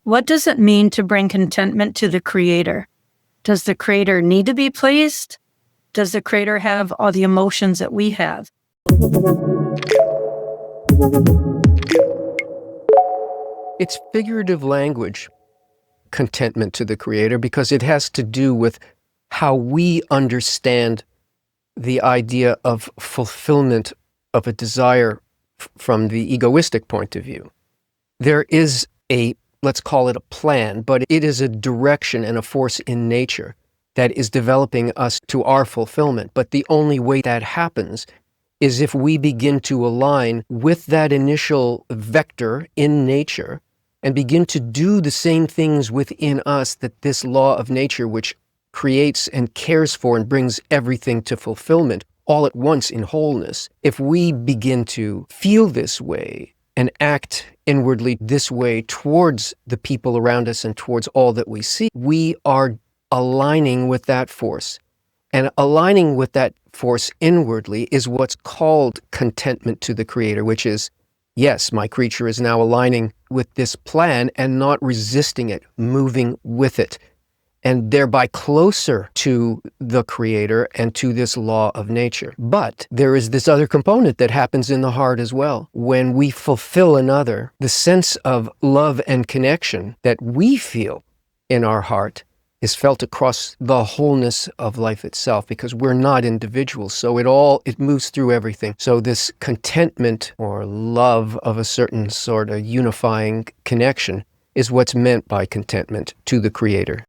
What does it mean to bring contentment to the Creator? Does the Creator need to be pleased? Does the Creator have all the emotions that we have? It's figurative language, contentment to the Creator, because it has to do with how we understand the idea of fulfillment of a desire from the egoistic point of view. There is a, let's call it a plan, but it is a direction and a force in nature that is developing us to our fulfillment. But the only way that happens is if we begin to align with that initial vector in nature and begin to do the same things within us that this law of nature, which creates and cares for and brings everything to fulfillment all at once in wholeness. If we begin to feel this way and act inwardly this way towards the people around us and towards all that we see, we are aligning with that force. And aligning with that force inwardly is what's called contentment to the Creator, which is, yes, my creature is now aligning with this plan and not resisting it, moving with it, and thereby closer to the Creator and to this law of nature. But there is this other component that happens in the heart as well. When we fulfill another, the sense of love and connection that we feel in our heart is felt across the wholeness of life itself, because we're not individuals. So it moves through everything. So this contentment or love of a certain sort of unifying connection is what's meant by contentment to the Creator.